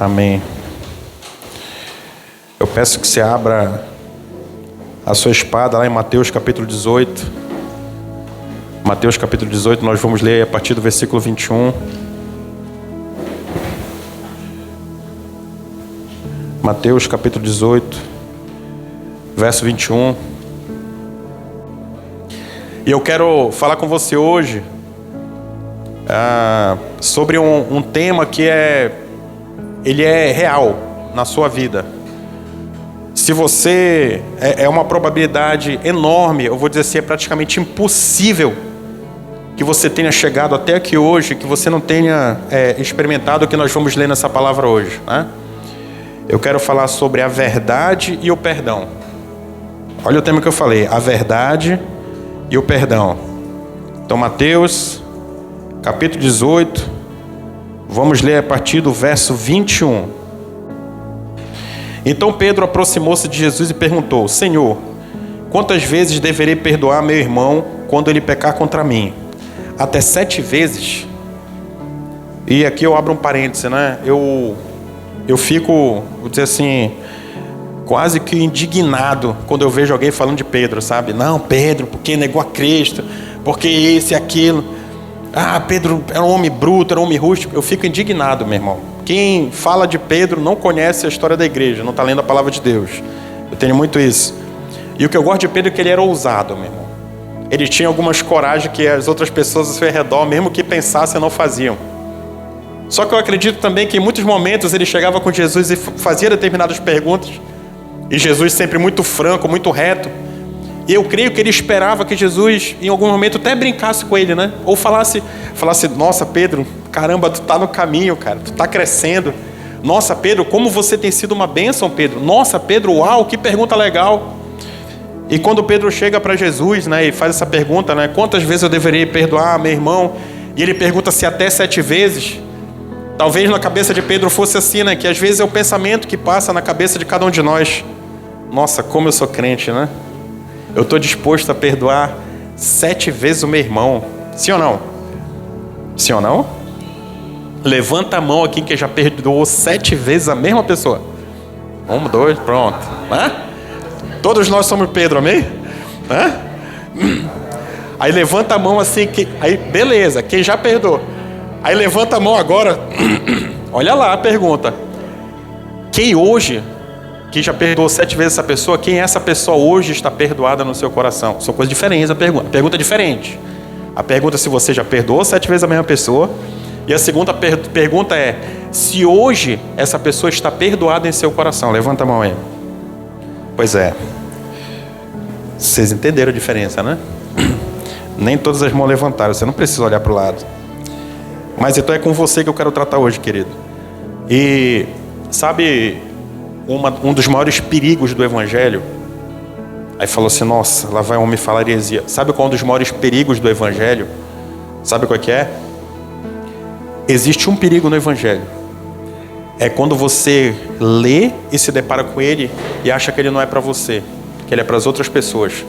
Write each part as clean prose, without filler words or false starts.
Amém. Eu peço que você abra a sua espada lá em Mateus capítulo 18. Mateus capítulo 18, nós vamos ler a partir do versículo 21. Mateus capítulo 18, verso 21. E eu quero falar com você hoje sobre um tema que ele é real na sua vida. Se você é uma probabilidade enorme, eu vou dizer assim, é praticamente impossível que você tenha chegado até aqui hoje, que você não tenha experimentado o que nós vamos ler nessa palavra hoje, né? Eu quero falar sobre a verdade e o perdão. Olha o tema que eu falei, a verdade e o perdão. Então, Mateus capítulo 18, vamos ler a partir do verso 21. Então Pedro aproximou-se de Jesus e perguntou: Senhor, quantas vezes deverei perdoar meu irmão quando ele pecar contra mim? Até 7 vezes? E aqui eu abro um parêntese, né? Eu fico, vou dizer assim, quase que indignado quando eu vejo alguém falando de Pedro, sabe? Não, Pedro, porque negou a Cristo, porque esse e aquilo. Pedro era um homem bruto, era um homem rústico. Eu fico indignado, meu irmão. Quem fala de Pedro não conhece a história da igreja, não está lendo a palavra de Deus. Eu tenho muito isso. E o que eu gosto de Pedro é que ele era ousado, meu irmão. Ele tinha algumas coragens que as outras pessoas ao seu redor, mesmo que pensassem, não faziam. Só que eu acredito também que em muitos momentos ele chegava com Jesus e fazia determinadas perguntas. E Jesus sempre muito franco, muito reto. E eu creio que ele esperava que Jesus, em algum momento, até brincasse com ele, né? Ou falasse, nossa, Pedro, caramba, tu tá no caminho, cara, tu tá crescendo. Nossa, Pedro, como você tem sido uma bênção, Pedro. Nossa, Pedro, uau, que pergunta legal. E quando Pedro chega para Jesus, né, e faz essa pergunta, né? Quantas vezes eu deveria perdoar meu irmão? E ele pergunta se até 7 vezes. Talvez na cabeça de Pedro fosse assim, né? Que às vezes é o pensamento que passa na cabeça de cada um de nós. Nossa, como eu sou crente, né? Eu estou disposto a perdoar 7 vezes o meu irmão. Sim ou não? Sim ou não? Levanta a mão aqui que já perdoou 7 vezes a mesma pessoa. 1, 2, pronto. Todos nós somos Pedro, amém? Aí levanta a mão assim, aí beleza, quem já perdoou. Aí levanta a mão agora. Olha lá a pergunta. Quem hoje, que já perdoou 7 vezes essa pessoa, quem essa pessoa hoje está perdoada no seu coração? São coisas diferentes a pergunta. A pergunta é diferente. A pergunta é se você já perdoou 7 vezes a mesma pessoa. E a segunda pergunta é se hoje essa pessoa está perdoada em seu coração. Levanta a mão aí. Pois é. Vocês entenderam a diferença, né? Nem todas as mãos levantaram. Você não precisa olhar para o lado. Mas então é com você que eu quero tratar hoje, querido. E sabe, um dos maiores perigos do Evangelho, aí falou assim, nossa, lá vai um homem falar heresia. Sabe qual é um dos maiores perigos do Evangelho? Sabe qual que é? Existe um perigo no Evangelho. É quando você lê e se depara com ele e acha que ele não é para você, que ele é para as outras pessoas.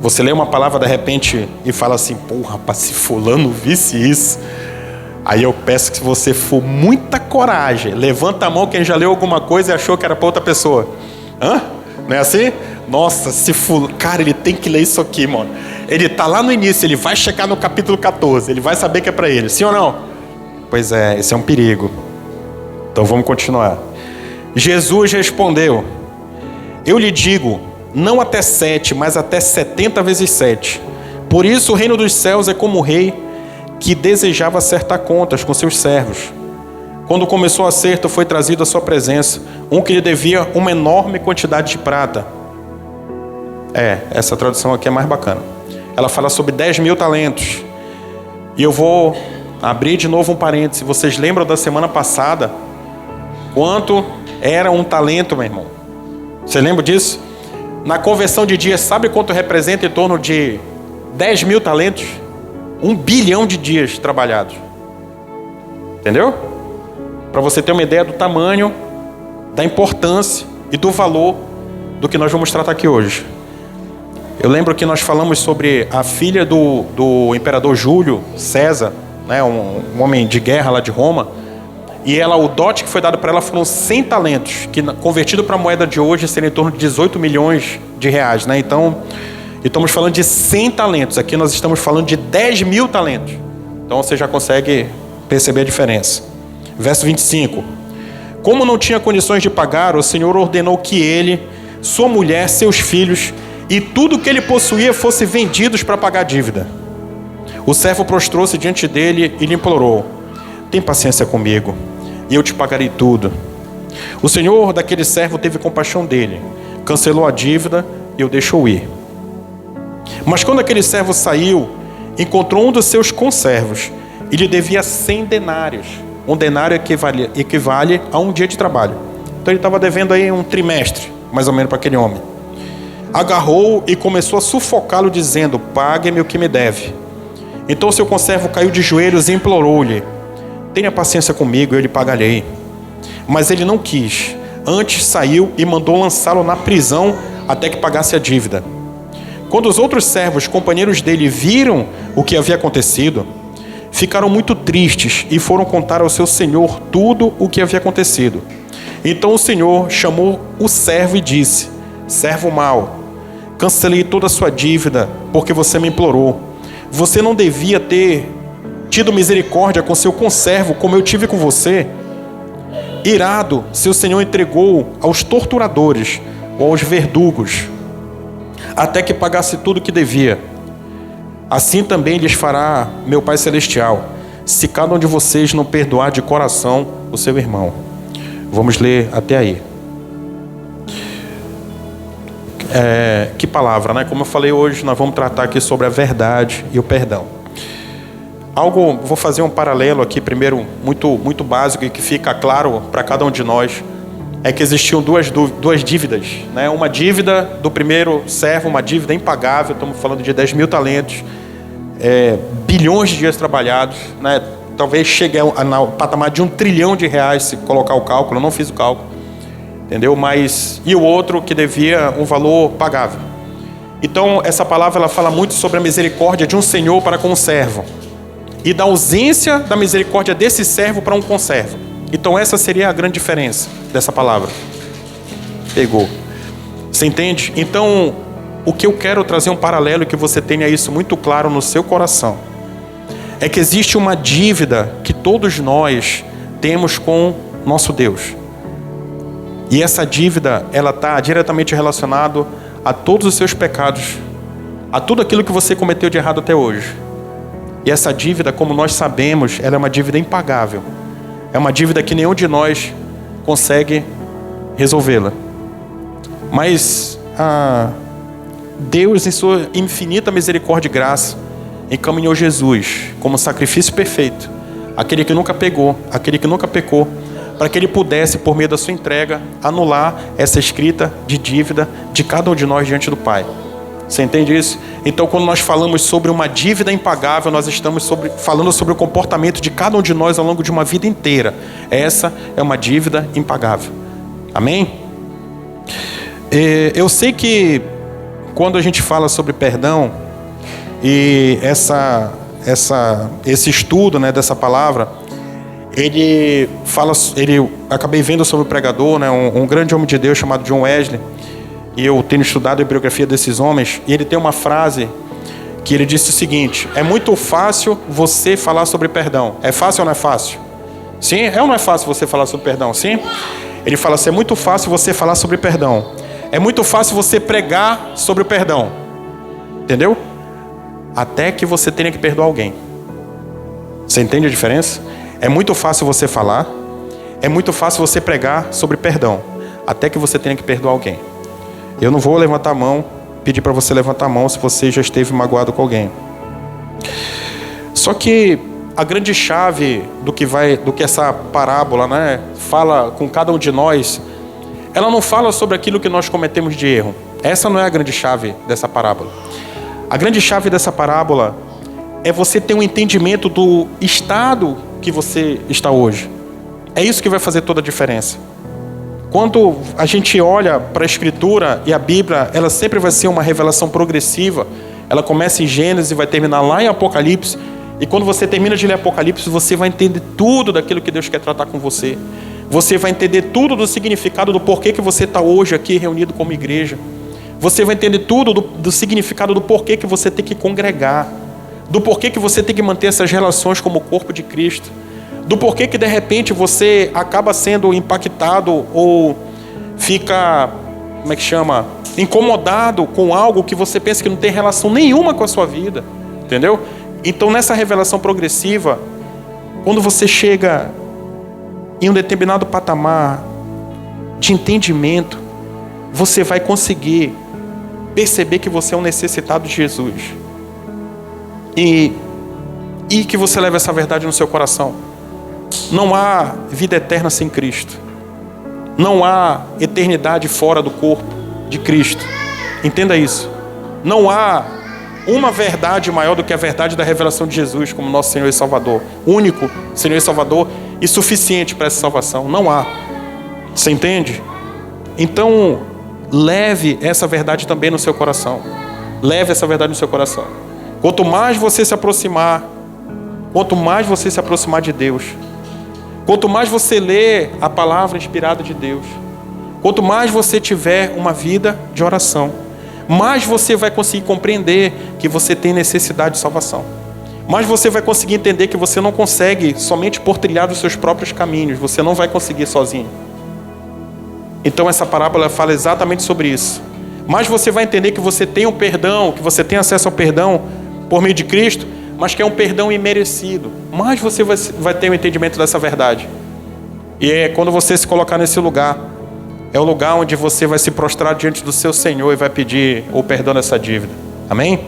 Você lê uma palavra de repente e fala assim, porra, rapaz, se fulano visse isso. Aí eu peço que se você for muita coragem, levanta a mão quem já leu alguma coisa e achou que era para outra pessoa. Não é assim? Nossa, se fulano... Cara, ele tem que ler isso aqui, mano. Ele tá lá no início, ele vai chegar no capítulo 14, ele vai saber que é para ele. Sim ou não? Pois é, esse é um perigo. Então vamos continuar. Jesus respondeu: eu lhe digo, não até 7, mas até 70 vezes 7. Por isso o reino dos céus é como o rei que desejava acertar contas com seus servos. Quando começou o acerto, foi trazido à sua presença um que lhe devia uma enorme quantidade de prata. Essa tradução aqui é mais bacana. Ela fala sobre 10.000 talentos. E eu vou abrir de novo um parêntese. Vocês lembram da semana passada? Quanto era um talento, meu irmão? Você lembra disso? Na conversão de dias, sabe quanto representa em torno de 10.000 talentos? 1 bilhão de dias trabalhados. Entendeu? Para você ter uma ideia do tamanho, da importância e do valor do que nós vamos tratar aqui hoje. Eu lembro que nós falamos sobre a filha do imperador Júlio César, né, um homem de guerra lá de Roma. E o dote que foi dado para ela foram 100 talentos, que convertido para a moeda de hoje seria em torno de 18 milhões de reais, né? Então, estamos falando de 100 talentos. Aqui nós estamos falando de 10 mil talentos. Então você já consegue perceber a diferença. Verso 25. Como não tinha condições de pagar, o Senhor ordenou que ele, sua mulher, seus filhos e tudo que ele possuía fosse vendidos para pagar a dívida. O servo prostrou-se diante dele e lhe implorou: tem paciência comigo, e eu te pagarei tudo. O senhor daquele servo teve compaixão dele, cancelou a dívida e o deixou ir. Mas quando aquele servo saiu, encontrou um dos seus conservos e lhe devia 100 denários. Um denário equivale a um dia de trabalho. Então ele estava devendo aí um trimestre, mais ou menos, para aquele homem. Agarrou e começou a sufocá-lo, dizendo: pague-me o que me deve. Então seu conservo caiu de joelhos e implorou-lhe: tenha paciência comigo, eu lhe pagarei. Mas ele não quis. Antes saiu e mandou lançá-lo na prisão até que pagasse a dívida. Quando os outros servos, companheiros dele, viram o que havia acontecido, ficaram muito tristes e foram contar ao seu senhor tudo o que havia acontecido. Então o senhor chamou o servo e disse: servo mau, cancelei toda a sua dívida porque você me implorou. Você não devia ter tido misericórdia com seu conservo como eu tive com você? Irado, seu senhor entregou aos torturadores ou aos verdugos, até que pagasse tudo o que devia. Assim também lhes fará meu Pai Celestial, se cada um de vocês não perdoar de coração o seu irmão. Vamos ler até aí. Que palavra, né? Como eu falei hoje, nós vamos tratar aqui sobre a verdade e o perdão. Vou fazer um paralelo aqui primeiro, muito básico e que fica claro para cada um de nós. É que existiam duas dívidas, né? Uma dívida do primeiro servo, uma dívida impagável, estamos falando de 10 mil talentos, bilhões de dias trabalhados, né? Talvez chegue ao patamar de 1 trilhão de reais, se colocar o cálculo. Eu não fiz o cálculo, entendeu? E o outro que devia um valor pagável. Então essa palavra ela fala muito sobre a misericórdia de um senhor para com um servo e da ausência da misericórdia desse servo para um conservo. Então essa seria a grande diferença dessa palavra. Pegou? Você entende? Então o que eu quero trazer um paralelo e que você tenha isso muito claro no seu coração é que existe uma dívida que todos nós temos com nosso Deus. E essa dívida, ela está diretamente relacionada a todos os seus pecados, a tudo aquilo que você cometeu de errado até hoje. E essa dívida, como nós sabemos, ela é uma dívida impagável. É uma dívida que nenhum de nós consegue resolvê-la. Mas Deus, em sua infinita misericórdia e graça, encaminhou Jesus como sacrifício perfeito, aquele que nunca pecou, para que ele pudesse, por meio da sua entrega, anular essa escrita de dívida de cada um de nós diante do Pai. Você entende isso? Então, quando nós falamos sobre uma dívida impagável, nós estamos falando sobre o comportamento de cada um de nós ao longo de uma vida inteira. Essa é uma dívida impagável. Amém? Eu sei que quando a gente fala sobre perdão e esse estudo, né, dessa palavra, acabei vendo sobre o pregador, né, um grande homem de Deus chamado John Wesley, e eu tenho estudado a biografia desses homens, e ele tem uma frase que ele disse o seguinte: é muito fácil você falar sobre perdão. É fácil ou não é fácil? Sim? É ou não é fácil você falar sobre perdão? Sim? Ele fala assim: é muito fácil você falar sobre perdão. É muito fácil você pregar sobre o perdão. Entendeu? Até que você tenha que perdoar alguém. Você entende a diferença? É muito fácil você falar, é muito fácil você pregar sobre perdão, até que você tenha que perdoar alguém. Eu não vou levantar a mão, pedir para você levantar a mão se você já esteve magoado com alguém. Só que a grande chave do que essa parábola, né, fala com cada um de nós, ela não fala sobre aquilo que nós cometemos de erro. Essa não é a grande chave dessa parábola. A grande chave dessa parábola é você ter um entendimento do estado que você está hoje. É isso que vai fazer toda a diferença. Quando a gente olha para a Escritura e a Bíblia, ela sempre vai ser uma revelação progressiva. Ela começa em Gênesis e vai terminar lá em Apocalipse. E quando você termina de ler Apocalipse, você vai entender tudo daquilo que Deus quer tratar com você. Você vai entender tudo do significado do porquê que você está hoje aqui reunido como igreja. Você vai entender tudo do significado do porquê que você tem que congregar. Do porquê que você tem que manter essas relações como corpo de Cristo. Do porquê que de repente você acaba sendo impactado ou fica, incomodado com algo que você pensa que não tem relação nenhuma com a sua vida. Entendeu? Então nessa revelação progressiva, quando você chega em um determinado patamar de entendimento, você vai conseguir perceber que você é um necessitado de Jesus. E que você leva essa verdade no seu coração. Não há vida eterna sem Cristo. Não há eternidade fora do corpo de Cristo. Entenda isso. Não há uma verdade maior do que a verdade da revelação de Jesus como nosso Senhor e Salvador. Único Senhor e Salvador e suficiente para essa salvação. Não há. Você entende? Então, leve essa verdade também no seu coração. Leve essa verdade no seu coração. Quanto mais você se aproximar de Deus, quanto mais você ler a palavra inspirada de Deus, quanto mais você tiver uma vida de oração, mais você vai conseguir compreender que você tem necessidade de salvação. Mais você vai conseguir entender que você não consegue somente por trilhar os seus próprios caminhos. Você não vai conseguir sozinho. Então essa parábola fala exatamente sobre isso. Mais você vai entender que você tem um perdão, que você tem acesso ao perdão por meio de Cristo, mas que é um perdão imerecido. Mais você vai ter o entendimento dessa verdade. E é quando você se colocar nesse lugar, é o lugar onde você vai se prostrar diante do seu Senhor e vai pedir o perdão dessa dívida. Amém?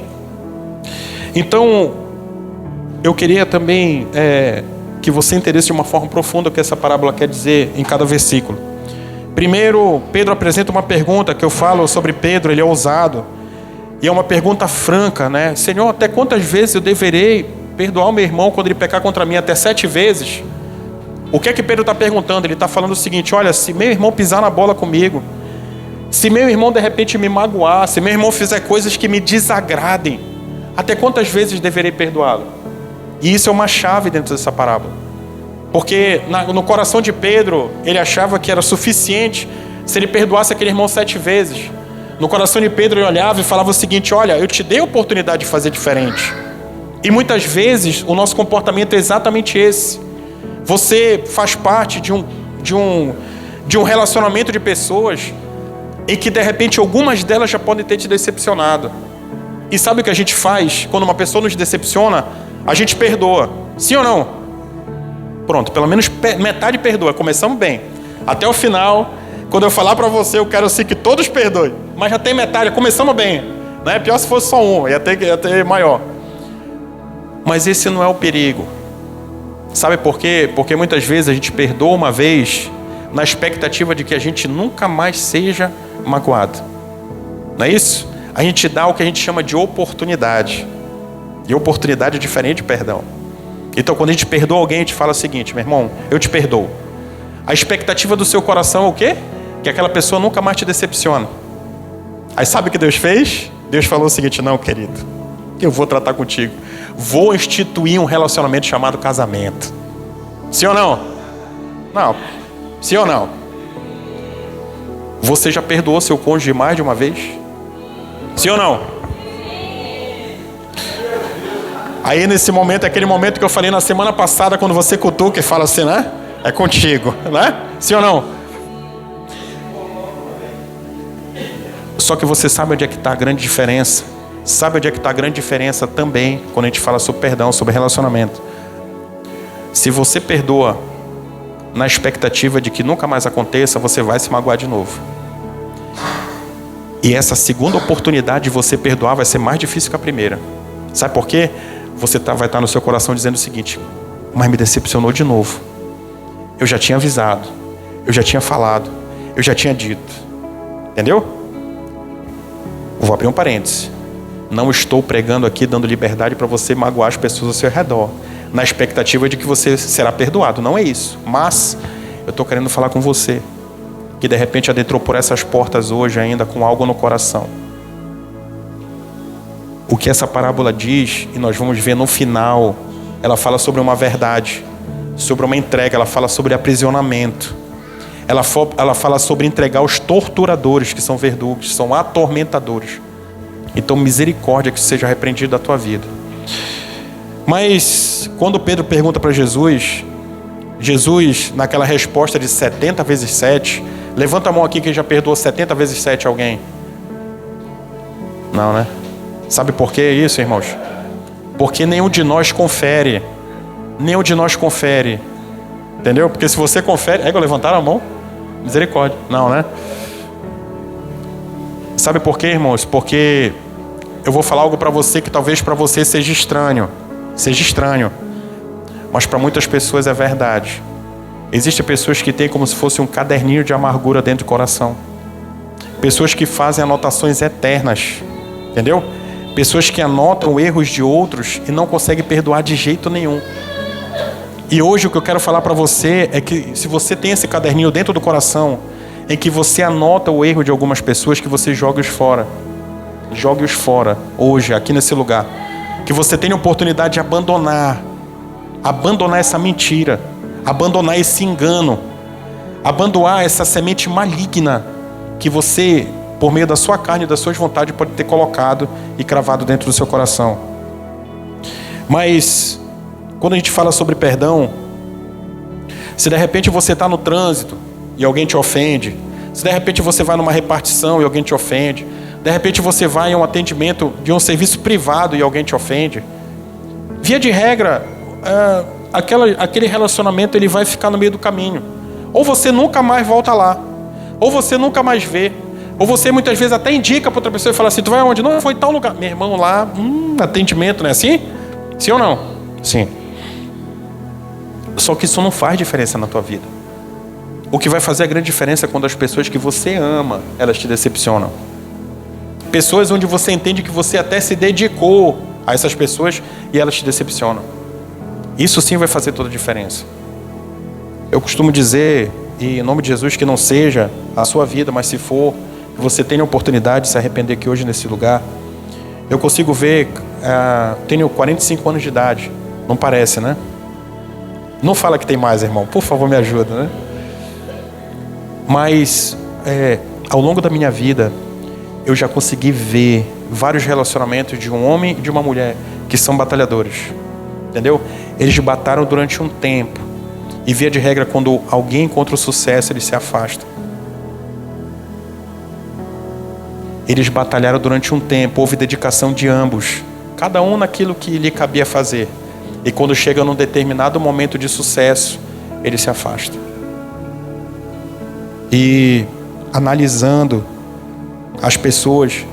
Então, eu queria também que você entendesse de uma forma profunda o que essa parábola quer dizer em cada versículo. Primeiro, Pedro apresenta uma pergunta que eu falo sobre Pedro, ele é ousado. E é uma pergunta franca, né? Senhor, até quantas vezes eu deverei perdoar o meu irmão quando ele pecar contra mim? Até 7 vezes? O que é que Pedro está perguntando? Ele está falando o seguinte: olha, se meu irmão pisar na bola comigo, se meu irmão de repente me magoar, se meu irmão fizer coisas que me desagradem, até quantas vezes deverei perdoá-lo? E isso é uma chave dentro dessa parábola. Porque no coração de Pedro, ele achava que era suficiente se ele perdoasse aquele irmão 7 vezes. No coração de Pedro, ele olhava e falava o seguinte: olha, eu te dei a oportunidade de fazer diferente. E muitas vezes o nosso comportamento é exatamente esse. Você faz parte de um relacionamento de pessoas em que de repente algumas delas já podem ter te decepcionado. E sabe o que a gente faz quando uma pessoa nos decepciona? A gente perdoa. Sim ou não? Pronto, pelo menos metade perdoa. Começamos bem. Até o final, quando eu falar para você, eu quero assim que todos perdoem. Mas já tem metade, começamos bem. Né? Pior se fosse só um, ia ter maior. Mas esse não é o perigo. Sabe por quê? Porque muitas vezes a gente perdoa uma vez na expectativa de que a gente nunca mais seja magoado. Não é isso? A gente dá o que a gente chama de oportunidade. E oportunidade é diferente de perdão. Então quando a gente perdoa alguém, a gente fala o seguinte: meu irmão, eu te perdoo. A expectativa do seu coração é o quê? Que aquela pessoa nunca mais te decepciona. Aí sabe o que Deus fez? Deus falou o seguinte: não, querido, eu vou tratar contigo. Vou instituir um relacionamento chamado casamento. Sim ou não? Não. Sim ou não? Você já perdoou seu cônjuge mais de uma vez? Sim ou não? Aí nesse momento, é aquele momento que eu falei na semana passada, quando você cutuca e fala assim, né? É contigo, né? Sim ou não? Só que você sabe onde é que está a grande diferença. Sabe onde é que está a grande diferença também, quando a gente fala sobre perdão, sobre relacionamento. Se você perdoa na expectativa de que nunca mais aconteça, você vai se magoar de novo. E essa segunda oportunidade de você perdoar vai ser mais difícil que a primeira. Sabe por quê? Você vai estar no seu coração dizendo o seguinte: mas me decepcionou de novo. Eu já tinha avisado, eu já tinha falado, eu já tinha dito. Entendeu? Vou abrir um parêntese. Não estou pregando aqui dando liberdade para você magoar as pessoas ao seu redor, na expectativa de que você será perdoado. Não é isso. Mas eu estou querendo falar com você que de repente adentrou por essas portas hoje ainda com algo no coração. O que essa parábola diz, e nós vamos ver no final ela fala sobre uma verdade, sobre uma entrega, ela fala sobre aprisionamento. Ela fala sobre entregar os torturadores, que são verdugos, são atormentadores. Então, misericórdia que seja repreendido da tua vida. Mas, quando Pedro pergunta para Jesus, naquela resposta de 70 vezes 7, levanta a mão aqui quem já perdoou 70 vezes 7 a alguém. Não, né? Sabe por que isso, irmãos? Porque nenhum de nós confere. Nenhum de nós confere. Entendeu? Porque se você confere... levantaram a mão? Misericórdia. Não, né? Sabe por quê, irmãos? Porque eu vou falar algo para você que talvez para você seja estranho. Mas para muitas pessoas é verdade. Existem pessoas que têm como se fosse um caderninho de amargura dentro do coração. Pessoas que fazem anotações eternas. Entendeu? Pessoas que anotam erros de outros e não conseguem perdoar de jeito nenhum. E hoje o que eu quero falar para você é que se você tem esse caderninho dentro do coração, em que você anota o erro de algumas pessoas, que você jogue-os fora. Jogue-os fora, hoje, aqui nesse lugar. Que você tenha a oportunidade de abandonar essa mentira, abandonar esse engano, abandonar essa semente maligna que você, por meio da sua carne e das suas vontades, pode ter colocado e cravado dentro do seu coração. Mas quando a gente fala sobre perdão, se de repente você está no trânsito e alguém te ofende, se de repente você vai numa repartição e alguém te ofende, de repente você vai em um atendimento de um serviço privado e alguém te ofende, via de regra, aquele relacionamento ele vai ficar no meio do caminho. Ou você nunca mais volta lá, ou você nunca mais vê, ou você muitas vezes até indica para outra pessoa e fala assim: tu vai aonde? Não, foi em tal lugar. Meu irmão, lá, atendimento, não é assim? Sim ou não? Sim. Só que isso não faz diferença na tua vida. O que vai fazer a grande diferença é quando as pessoas que você ama, elas te decepcionam. Pessoas onde você entende que você até se dedicou a essas pessoas e elas te decepcionam. Isso sim vai fazer toda a diferença. Eu costumo dizer, e em nome de Jesus, que não seja a sua vida, mas se for, que você tenha a oportunidade de se arrepender aqui hoje nesse lugar. Eu consigo ver, tenho 45 anos de idade, não parece, né? Não fala que tem mais, irmão, por favor me ajuda, né? Mas ao longo da minha vida, eu já consegui ver vários relacionamentos de um homem e de uma mulher que são batalhadores, entendeu? Eles batalharam durante um tempo, e via de regra, quando alguém encontra o sucesso, eles se afastam. Eles batalharam durante um tempo, houve dedicação de ambos, cada um naquilo que lhe cabia fazer. E quando chega num determinado momento de sucesso, eles se afastam. E analisando as pessoas,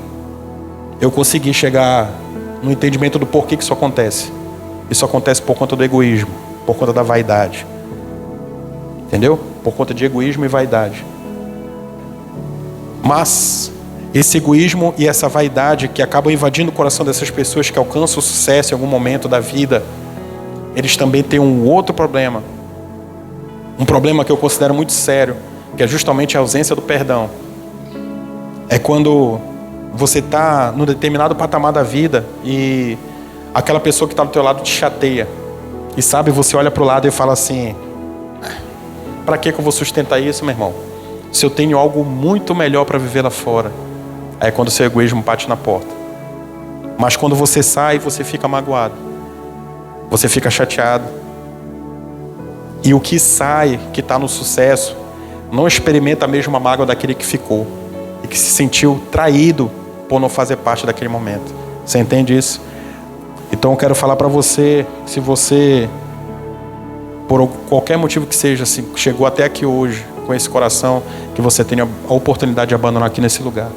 eu consegui chegar no entendimento do porquê que isso acontece. Isso acontece por conta do egoísmo, por conta da vaidade. Entendeu? Por conta de egoísmo e vaidade. Mas esse egoísmo e essa vaidade que acabam invadindo o coração dessas pessoas que alcançam o sucesso em algum momento da vida, eles também têm um outro problema. Um problema que eu considero muito sério, que é justamente a ausência do perdão. É quando você está num determinado patamar da vida e aquela pessoa que está do teu lado te chateia. E sabe, você olha para o lado e fala assim: para que eu vou sustentar isso, meu irmão? Se eu tenho algo muito melhor para viver lá fora. Aí é quando o seu egoísmo bate na porta. Mas quando você sai, você fica magoado. Você fica chateado. E o que sai, que está no sucesso, não experimenta a mesma mágoa daquele que ficou e que se sentiu traído por não fazer parte daquele momento. Você entende isso? Então eu quero falar para você, se você, por qualquer motivo que seja, assim, chegou até aqui hoje com esse coração, que você tenha a oportunidade de abandonar aqui nesse lugar,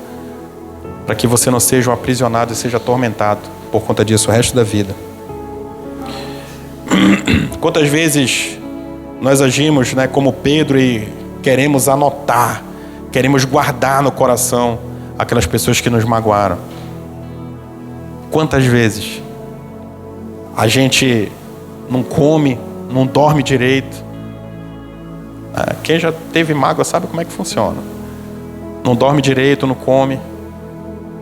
para que você não seja um aprisionado e seja atormentado por conta disso o resto da vida. Quantas vezes nós agimos, né, como Pedro, e queremos anotar, queremos guardar no coração aquelas pessoas que nos magoaram. Quantas vezes a gente não come, não dorme direito. Quem já teve mágoa sabe como é que funciona. Não dorme direito, não come,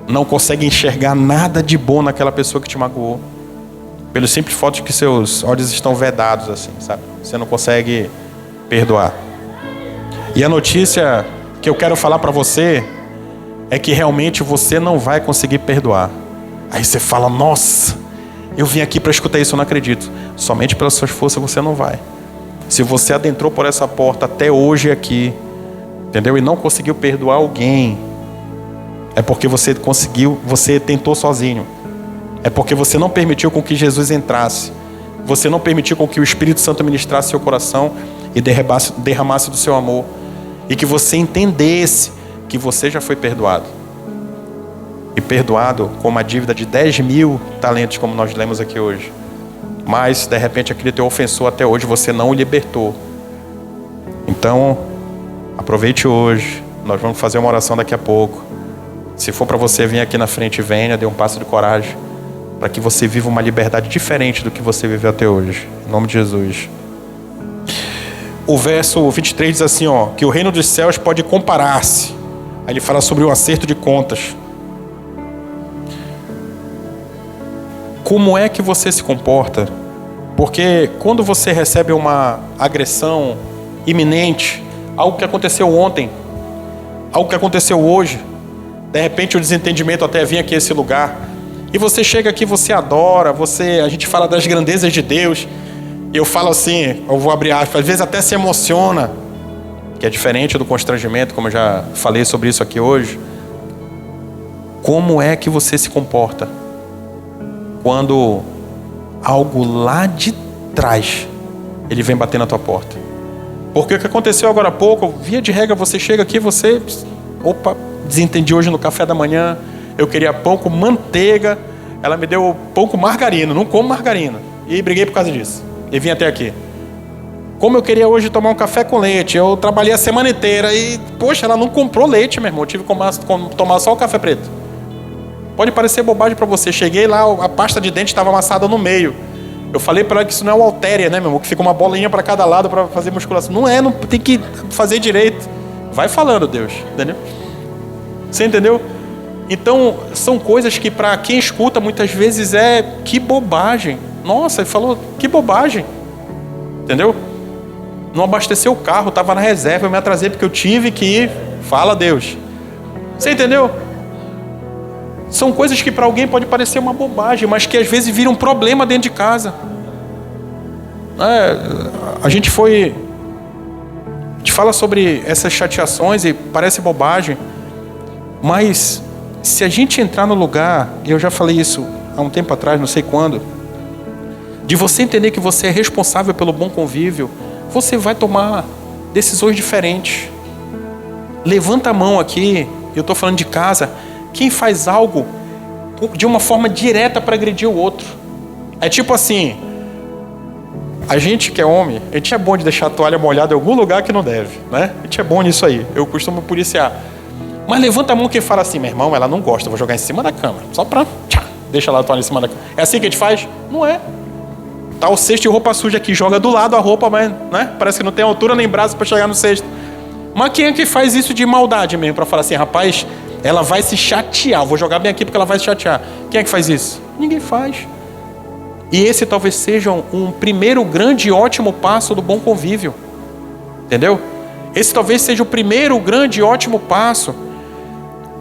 não consegue enxergar nada de bom naquela pessoa que te magoou. Pelo simples fato de que seus olhos estão vedados, assim, sabe? Você não consegue perdoar. E a notícia que eu quero falar para você é que realmente você não vai conseguir perdoar. Aí você fala, nossa, eu vim aqui para escutar isso, eu não acredito. Somente pelas suas forças você não vai. Se você adentrou por essa porta até hoje aqui, entendeu? E não conseguiu perdoar alguém, é porque você tentou sozinho. É porque você não permitiu com que Jesus entrasse. Você não permitiu com que o Espírito Santo ministrasse seu coração e derramasse do seu amor. E que você entendesse que você já foi perdoado. E perdoado com uma dívida de 10.000 talentos, como nós lemos aqui hoje. Mas, de repente, aquele teu ofensor até hoje você não o libertou. Então, aproveite hoje. Nós vamos fazer uma oração daqui a pouco. Se for para você vir aqui na frente, venha, dê um passo de coragem, para que você viva uma liberdade diferente do que você viveu até hoje. Em nome de Jesus. O verso 23 diz assim, ó, que o reino dos céus pode comparar-se. Aí ele fala sobre o acerto de contas. Como é que você se comporta? Porque quando você recebe uma agressão iminente, algo que aconteceu ontem, algo que aconteceu hoje, de repente o desentendimento até vir aqui a esse lugar, e você chega aqui, você adora, a gente fala das grandezas de Deus, e eu falo assim, eu vou abrir aspas, às vezes até se emociona, que é diferente do constrangimento, como eu já falei sobre isso aqui hoje. Como é que você se comporta quando algo lá de trás ele vem bater na tua porta? Porque o que aconteceu agora há pouco, via de regra, você chega aqui, opa, desentendi hoje no café da manhã, eu queria pão com manteiga, ela me deu pão com margarina, não como margarina, e briguei por causa disso, e vim até aqui. Como eu queria hoje tomar um café com leite, eu trabalhei a semana inteira e, poxa, ela não comprou leite, meu irmão, eu tive que tomar só o café preto. Pode parecer bobagem para você, cheguei lá, a pasta de dente estava amassada no meio. Eu falei para ela que isso não é o haltéria, né, meu irmão, que fica uma bolinha para cada lado para fazer musculação. Não tem que fazer direito. Vai falando, Deus, entendeu? Você entendeu? Então, são coisas que para quem escuta muitas vezes que bobagem. Nossa, ele falou, que bobagem. Entendeu? Não abasteceu o carro, estava na reserva, eu me atrasei porque eu tive que ir. Fala, Deus. Você entendeu? São coisas que para alguém pode parecer uma bobagem, mas que às vezes viram um problema dentro de casa. A gente fala sobre essas chateações e parece bobagem, mas se a gente entrar no lugar, e eu já falei isso há um tempo atrás, não sei quando, de você entender que você é responsável pelo bom convívio, você vai tomar decisões diferentes. Levanta a mão aqui, eu estou falando de casa, quem faz algo de uma forma direta para agredir o outro. É tipo assim, a gente que é homem, a gente é bom de deixar a toalha molhada em algum lugar que não deve, né? A gente é bom nisso aí, eu costumo policiar. Mas levanta a mão quem fala assim, meu irmão, ela não gosta, eu vou jogar em cima da cama, só pra, deixa lá a toalha em cima da cama. É assim que a gente faz? Não é. Tá o cesto de roupa suja aqui, joga do lado a roupa, mas, né? Parece que não tem altura nem braço para chegar no cesto. Mas quem é que faz isso de maldade mesmo, para falar assim, rapaz, ela vai se chatear, vou jogar bem aqui porque ela vai se chatear. Quem é que faz isso? Ninguém faz. E esse talvez seja um primeiro grande e ótimo passo do bom convívio. Entendeu? Esse talvez seja o primeiro grande e ótimo passo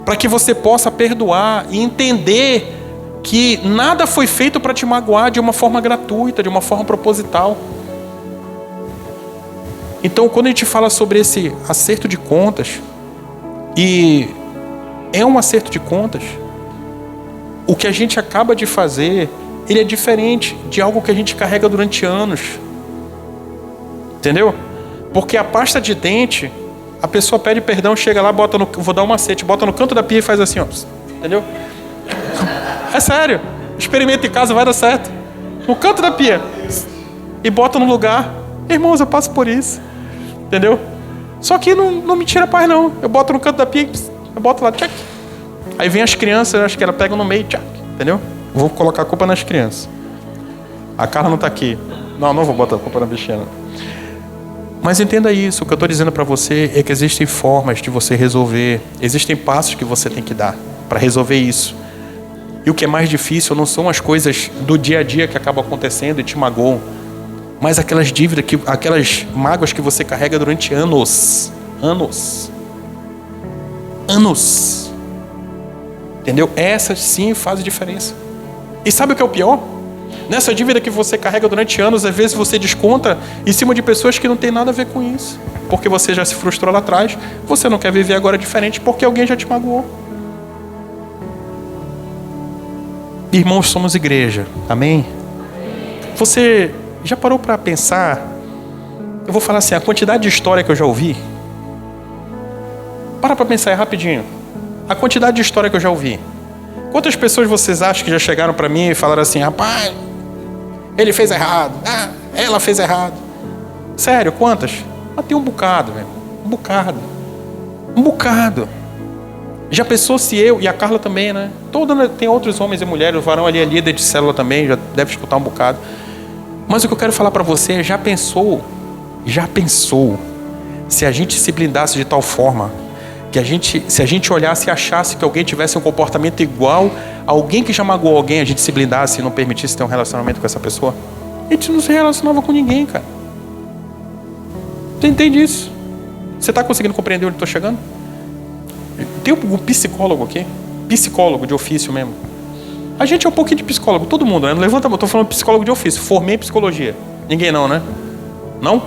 para que você possa perdoar e entender que nada foi feito para te magoar de uma forma gratuita, de uma forma proposital. Então, quando a gente fala sobre esse acerto de contas, e é um acerto de contas, o que a gente acaba de fazer, ele é diferente de algo que a gente carrega durante anos. Entendeu? Porque a pasta de dente, a pessoa pede perdão, chega lá, vou dar um macete, bota no canto da pia e faz assim, ó. Entendeu? É sério. Experimenta em casa, vai dar certo. No canto da pia. E bota no lugar. Irmãos, eu passo por isso. Entendeu? Só que não me tira a paz, não. Eu boto no canto da pia, eu boto lá, tchac. Aí vem as crianças, acho que ela pega no meio, tchac. Entendeu? Vou colocar a culpa nas crianças. A Carla não está aqui. Não vou botar a culpa na bichinha. Mas entenda isso. O que eu estou dizendo para você é que existem formas de você resolver. Existem passos que você tem que dar para resolver isso. E o que é mais difícil não são as coisas do dia a dia que acabam acontecendo e te magoam, mas aquelas dívidas, aquelas mágoas que você carrega durante anos. Entendeu? Essas sim fazem diferença. E sabe o que é o pior? Nessa dívida que você carrega durante anos, às vezes você desconta em cima de pessoas que não tem nada a ver com isso. Porque você já se frustrou lá atrás, você não quer viver agora diferente porque alguém já te magoou. Irmãos, somos igreja. Amém? Você já parou para pensar? Eu vou falar assim, a quantidade de história que eu já ouvi. Para pensar aí rapidinho. A quantidade de história que eu já ouvi. Quantas pessoas vocês acham que já chegaram para mim e falaram assim, rapaz, ele fez errado, ela fez errado. Sério, quantas? Mas tem um bocado, velho. Um bocado. Já pensou se eu, e a Carla também, né? Tem outros homens e mulheres, o varão ali é líder de célula também, já deve escutar um bocado. Mas o que eu quero falar para você é, já pensou se a gente se blindasse de tal forma que se a gente olhasse e achasse que alguém tivesse um comportamento igual a alguém que já magoou alguém, a gente se blindasse e não permitisse ter um relacionamento com essa pessoa? A gente não se relacionava com ninguém, cara. Você entende isso? Você está conseguindo compreender onde eu estou chegando? Tem um psicólogo aqui, psicólogo de ofício mesmo. A gente é um pouquinho de psicólogo, todo mundo, né? Não levanta a mão, estou falando psicólogo de ofício, formei em psicologia. Ninguém não, né? Não?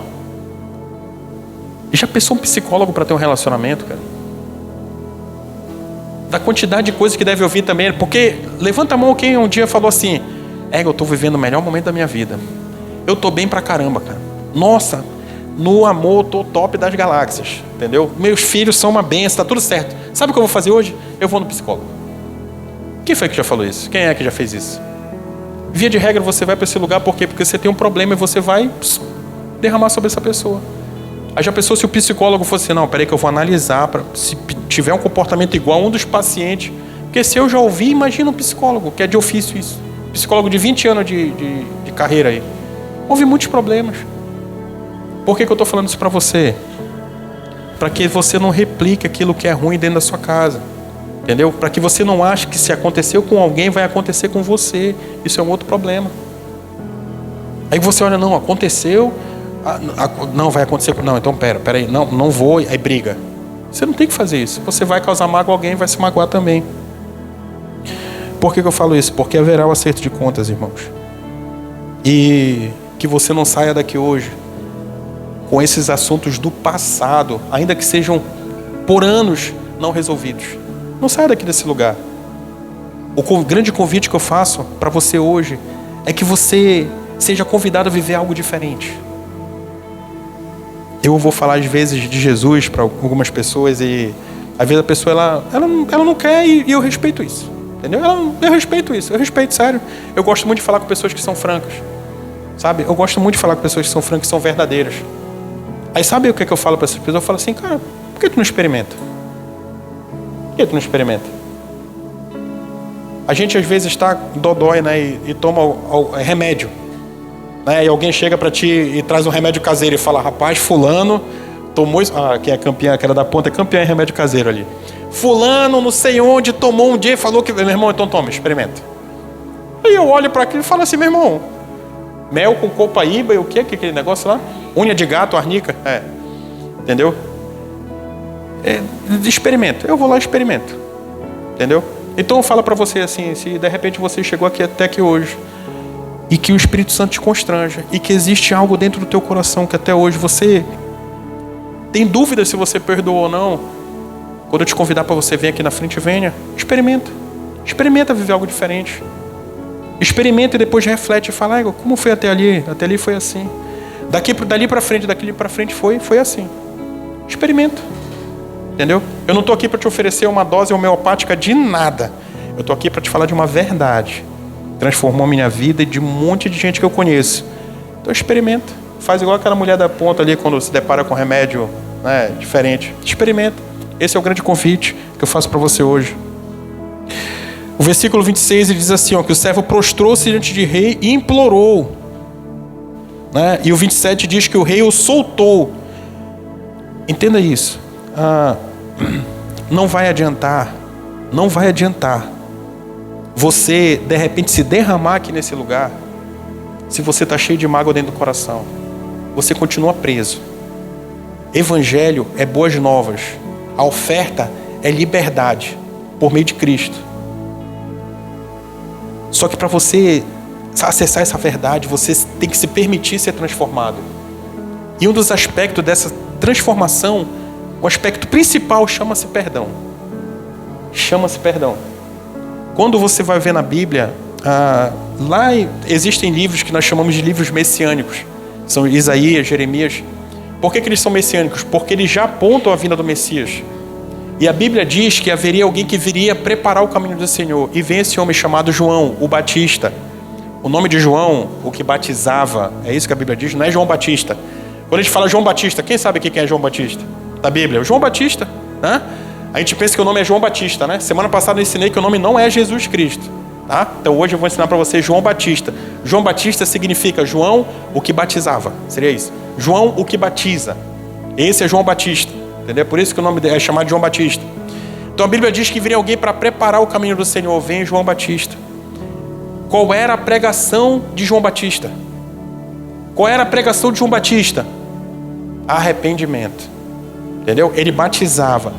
E já pensou um psicólogo para ter um relacionamento, cara? Da quantidade de coisas que deve ouvir também, porque levanta a mão quem um dia falou assim, eu estou vivendo o melhor momento da minha vida. Eu estou bem pra caramba, cara. Nossa, no amor, tô top das galáxias, entendeu? Meus filhos são uma benção, tá tudo certo. Sabe o que eu vou fazer hoje? Eu vou no psicólogo. Quem foi que já falou isso? Quem é que já fez isso? Via de regra, você vai para esse lugar, por quê? Porque você tem um problema e você vai derramar sobre essa pessoa. Aí já pensou se o psicólogo fosse, não, peraí que eu vou analisar, se tiver um comportamento igual a um dos pacientes. Porque se eu já ouvi, imagina um psicólogo, que é de ofício isso. Psicólogo de 20 anos de carreira aí. Houve muitos problemas. Por que eu estou falando isso para você? Para que você não replique aquilo que é ruim dentro da sua casa. Entendeu? Para que você não ache que se aconteceu com alguém, vai acontecer com você. Isso é um outro problema. Aí você olha, não, aconteceu, não, vai acontecer, não, então peraí, não vou, aí briga. Você não tem que fazer isso. Você vai causar mágoa, alguém vai se magoar também. Por que eu falo isso? Porque haverá o acerto de contas, irmãos. E que você não saia daqui hoje com esses assuntos do passado, ainda que sejam por anos não resolvidos. Não saia daqui desse lugar. O grande convite que eu faço para você hoje é que você seja convidado a viver algo diferente. Eu vou falar às vezes de Jesus para algumas pessoas e às vezes a pessoa ela não quer e eu respeito isso. Entendeu? Eu respeito, sério. Eu gosto muito de falar com pessoas que são francas. Sabe? Eu gosto muito de falar com pessoas que são francas, que são verdadeiras. Aí sabe o que eu falo para essas pessoas? Eu falo assim, cara, por que tu não experimenta? Por que tu não experimenta? A gente às vezes está dodói, né, e toma remédio. Né, e alguém chega para ti e traz um remédio caseiro e fala, rapaz, fulano tomou isso. Quem é campeã, que era da ponta, é campeã em remédio caseiro ali. Fulano, não sei onde, tomou um dia e falou que... Meu irmão, então toma, experimenta. Aí eu olho para aquilo e falo assim, meu irmão, mel com copaíba e o que é aquele negócio lá? Unha de gato, arnica. Entendeu? Experimento. Eu vou lá e experimento. Entendeu? Então eu falo para você assim, se de repente você chegou aqui até aqui hoje e que o Espírito Santo te constranja e que existe algo dentro do teu coração que até hoje você tem dúvida se você perdoou ou não, quando eu te convidar para você vir aqui na frente, venha. Experimenta viver algo diferente. Experimenta e depois reflete e fala, como foi até ali? Até ali foi assim. Dali para frente foi assim. Experimenta. Entendeu? Eu não estou aqui para te oferecer uma dose homeopática de nada. Eu estou aqui para te falar de uma verdade. Transformou minha vida e de um monte de gente que eu conheço. Então experimenta. Faz igual aquela mulher da ponta ali quando se depara com remédio, né, diferente. Experimenta. Esse é o grande convite que eu faço para você hoje. O versículo 26 ele diz assim, que o servo prostrou-se diante de rei e implorou. Né? E o 27 diz que o rei o soltou. Entenda isso. Não vai adiantar você de repente se derramar aqui nesse lugar, se você está cheio de mágoa dentro do coração, você continua preso. Evangelho é boas novas. A oferta é liberdade por meio de Cristo. Só que para você acessar essa verdade, você tem que se permitir ser transformado. E um dos aspectos dessa transformação, o aspecto principal, chama-se perdão. Chama-se perdão. Quando você vai ver na Bíblia, lá existem livros que nós chamamos de livros messiânicos. São Isaías, Jeremias. Por que eles são messiânicos? Porque eles já apontam a vinda do Messias. E a Bíblia diz que haveria alguém que viria preparar o caminho do Senhor. E vem esse homem chamado João, o Batista. O nome de João, o que batizava, é isso que a Bíblia diz, não é João Batista. Quando a gente fala João Batista, quem sabe quem é João Batista? Da Bíblia, João Batista, né? A gente pensa que o nome é João Batista, né? Semana passada eu ensinei que o nome não é Jesus Cristo, tá? Então hoje eu vou ensinar para você João Batista. João Batista significa João, o que batizava, seria isso. João, o que batiza. Esse é João Batista, entendeu? Por isso que o nome é chamado João Batista. Então a Bíblia diz que viria alguém para preparar o caminho do Senhor. Vem João Batista. Qual era a pregação de João Batista? Qual era a pregação de João Batista? Arrependimento. Entendeu? Ele batizava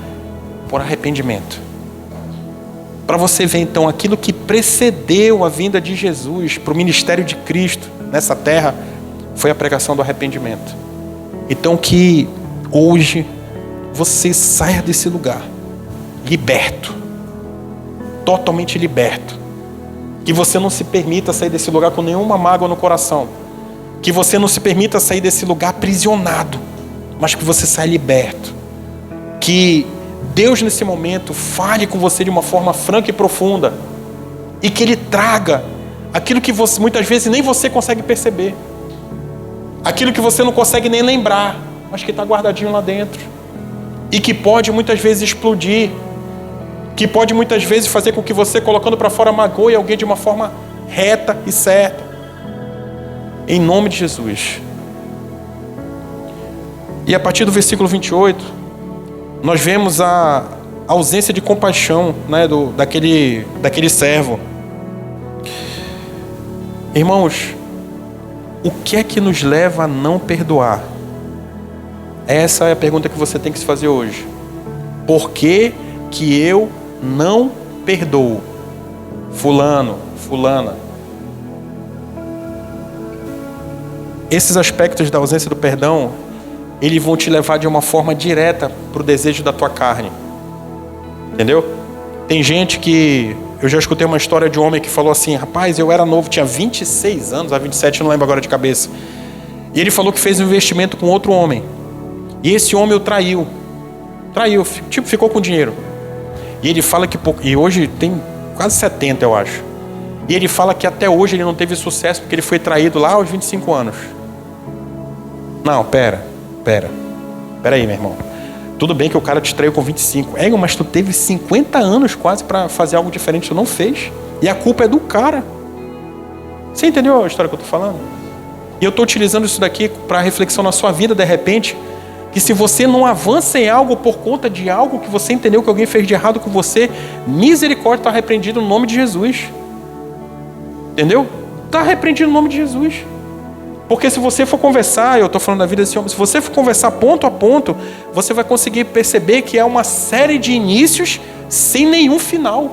por arrependimento. Para você ver então, aquilo que precedeu a vinda de Jesus para o ministério de Cristo nessa terra, foi a pregação do arrependimento. Então que hoje você saia desse lugar liberto, totalmente liberto. Que você não se permita sair desse lugar com nenhuma mágoa no coração. Que você não se permita sair desse lugar aprisionado, mas que você saia liberto. Que Deus nesse momento fale com você de uma forma franca e profunda. E que Ele traga aquilo que você, muitas vezes nem você consegue perceber. Aquilo que você não consegue nem lembrar, mas que está guardadinho lá dentro. E que pode muitas vezes explodir. Que pode muitas vezes fazer com que você, colocando para fora, magoe alguém de uma forma reta e certa. Em nome de Jesus. E a partir do versículo 28, nós vemos a ausência de compaixão, né, daquele servo. Irmãos, o que é que nos leva a não perdoar? Essa é a pergunta que você tem que se fazer hoje. Por que eu não perdoo fulano, fulana? Esses aspectos da ausência do perdão, eles vão te levar de uma forma direta para o desejo da tua carne. Entendeu? Tem gente que... Eu já escutei uma história de um homem que falou assim: rapaz, eu era novo, tinha 26 anos, a 27 eu não lembro agora de cabeça. E ele falou que fez um investimento com outro homem. E esse homem o traiu. Tipo, ficou com dinheiro. E ele fala que... E hoje tem quase 70, eu acho. E ele fala que até hoje ele não teve sucesso porque ele foi traído lá aos 25 anos. Não, pera aí, meu irmão. Tudo bem que o cara te traiu com 25. Mas tu teve 50 anos quase para fazer algo diferente, tu não fez. E a culpa é do cara. Você entendeu a história que eu estou falando? E eu estou utilizando isso daqui para reflexão na sua vida, de repente, que se você não avança em algo por conta de algo que você entendeu que alguém fez de errado com você, misericórdia, está repreendido no nome de Jesus. Entendeu? Está repreendido no nome de Jesus. Porque se você for conversar, eu estou falando da vida desse homem, se você for conversar ponto a ponto, você vai conseguir perceber que é uma série de inícios sem nenhum final.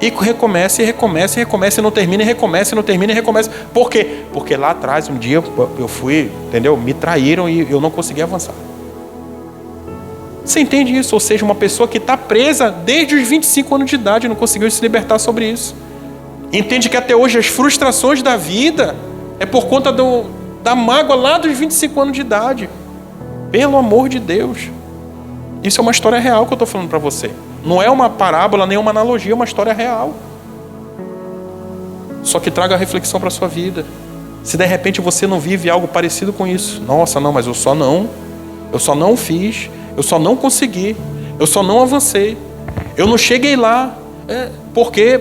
E recomeça, e recomeça, e recomeça, e não termina, e recomeça, e não termina, e recomeça. Por quê? Porque lá atrás, um dia, eu fui, entendeu? Me traíram e eu não consegui avançar. Você entende isso? Ou seja, uma pessoa que está presa desde os 25 anos de idade e não conseguiu se libertar sobre isso. Entende que até hoje as frustrações da vida é por conta da mágoa lá dos 25 anos de idade. Pelo amor de Deus. Isso é uma história real que eu estou falando para você. Não é uma parábola, nem uma analogia, é uma história real. Só que traga a reflexão para a sua vida. Se de repente você não vive algo parecido com isso. Nossa, não, mas eu só não fiz, eu só não consegui, eu só não avancei, eu não cheguei lá. Por quê?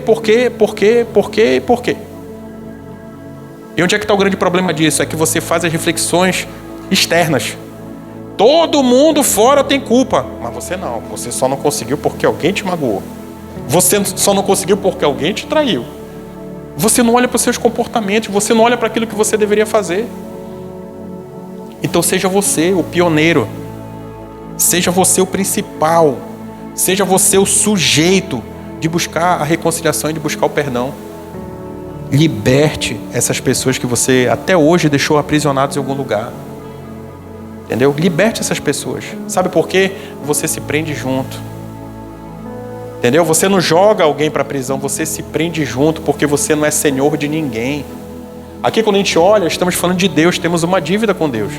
E onde é que está o grande problema disso? É que você faz as reflexões externas. Todo mundo fora tem culpa, mas você não. Você só não conseguiu porque alguém te magoou. Você só não conseguiu porque alguém te traiu. Você não olha para os seus comportamentos, você não olha para aquilo que você deveria fazer. Então seja você o pioneiro, seja você o principal, seja você o sujeito de buscar a reconciliação e de buscar o perdão. Liberte essas pessoas que você até hoje deixou aprisionadas em algum lugar. Entendeu? Liberte essas pessoas. Sabe por quê? Você se prende junto. Entendeu? Você não joga alguém para a prisão, você se prende junto, porque você não é senhor de ninguém. Aqui quando a gente olha, estamos falando de Deus, temos uma dívida com Deus.